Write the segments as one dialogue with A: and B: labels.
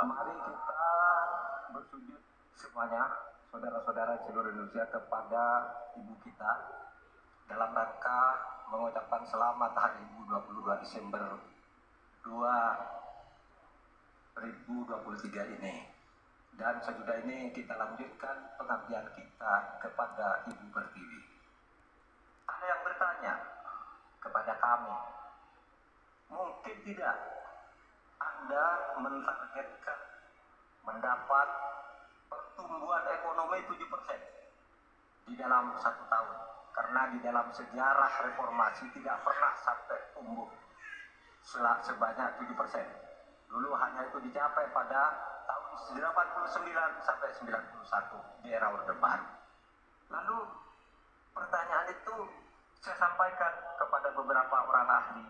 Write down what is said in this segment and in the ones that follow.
A: Mari kita bersujud semuanya, saudara-saudara seluruh Indonesia, kepada Ibu kita dalam rangka mengucapkan selamat Hari Ibu 22 Desember 2023 ini. Dan sesudah ini kita lanjutkan pengabdian kita kepada Ibu Pertiwi. Ada yang bertanya kepada kami, mungkin tidak Anda mentargetkan mendapat pertumbuhan ekonomi 7% di dalam 1 tahun, karena di dalam sejarah reformasi tidak pernah sampai tumbuh sebanyak 7%. Dulu hanya itu dicapai pada tahun 89 sampai 91 di era Orde Baru. Lalu pertanyaan itu saya sampaikan kepada beberapa orang ahli.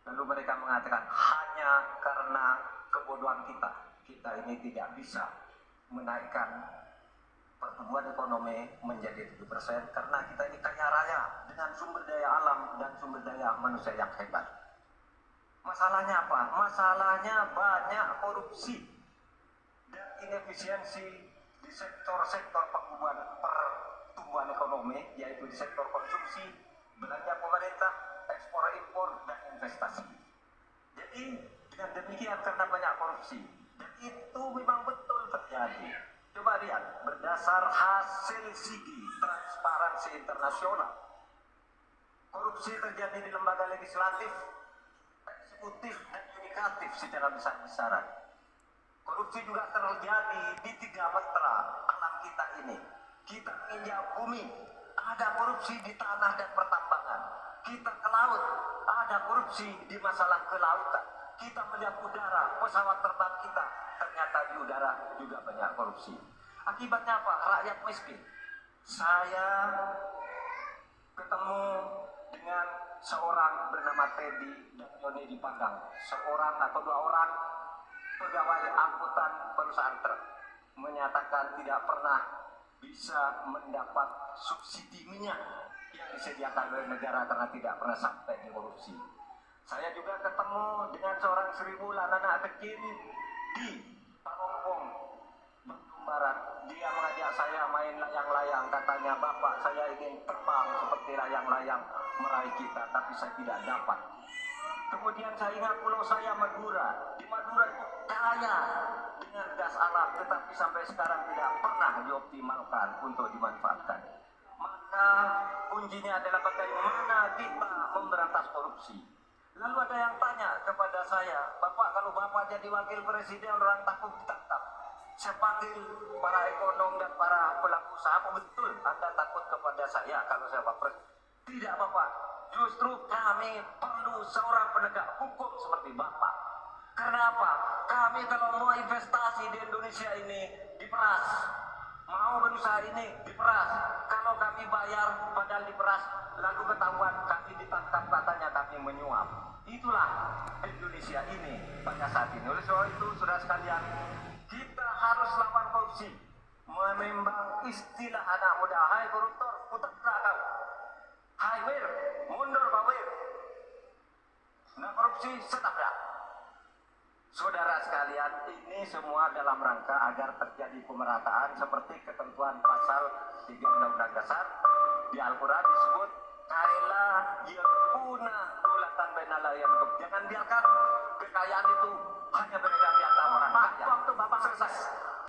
A: Lalu mereka mengatakan hanya karena kebodohan kita ini tidak bisa menaikkan pertumbuhan ekonomi menjadi 7% karena kita ini kaya raya dengan sumber daya alam dan sumber daya manusia yang hebat. Masalahnya apa? Masalahnya banyak korupsi dan inefisiensi di sektor-sektor pertumbuhan ekonomi, yaitu di sektor konsumsi, belanja pemerintah, ekspor impor, dan investasi. Jadi dengan demikian karena banyak korupsi, dan itu memang betul terjadi. Coba lihat, berdasar hasil SIGI, Transparansi Internasional, korupsi terjadi di lembaga legislatif, eksekutif, dan yudikatif secara besar-besaran. Korupsi juga terjadi di 3 matra alam kita ini. Kita menginjak bumi, ada korupsi di tanah dan pertambangan. Kita ke laut, ada korupsi di masalah kelautan. Kita melihat udara, pesawat terbang kita, ternyata di udara juga banyak korupsi. Akibatnya apa? Rakyat miskin. Saya ketemu dengan seorang bernama Teddy dan Yoni di Padang. Seorang atau 2 orang pegawai angkutan perusahaan truk menyatakan tidak pernah bisa mendapat subsidi minyak yang disediakan oleh negara karena tidak pernah sampai di korupsi. Saya juga ketemu dengan seorang Seribu anak kecil di Parompong, Bandung Barat. Dia mengajak saya main layang-layang. Katanya, "Bapak, saya ingin terbang seperti layang-layang meraih kita, tapi saya tidak dapat." Kemudian saya ingat pulau saya Madura. Di Madura itu kaya dengan gas alam, tetapi sampai sekarang tidak pernah dioptimalkan untuk dimanfaatkan. Maka kuncinya adalah bagaimana kita memberantas korupsi. Lalu ada yang tanya kepada saya, "Bapak, kalau Bapak jadi wakil presiden orang takut ditangkap. Saya panggil para ekonom dan para pelaku usaha, apa betul Anda takut kepada saya kalau saya wapres?" Tidak, Bapak. Justru kami perlu seorang penegak hukum seperti Bapak. Karena apa? Kami kalau mau investasi di Indonesia ini diperas. Mau berusaha ini diperas. Kalau kami bayar padahal diperas, lalu ketahuan kami ditangkap katanya kami menyuap. Itulah Indonesia ini pada saat ini. Oleh sebab itu, saudara sekalian, kita harus lawan korupsi. Menimbang istilah anak muda, "Hai koruptor, putar kau. Hai wir, mundur Pak wir. Nah, korupsi setabrak." Saudara sekalian, ini semua dalam rangka agar terjadi pemerataan seperti ketentuan pasal 3 Undang-Undang Dasar. Di Al-Quran disebut kaila yakuna dulatan bainal ayyamin. Jangan biarkan kekayaan itu hanya beredar di antara orang kaya. Waktu Bapak selesai.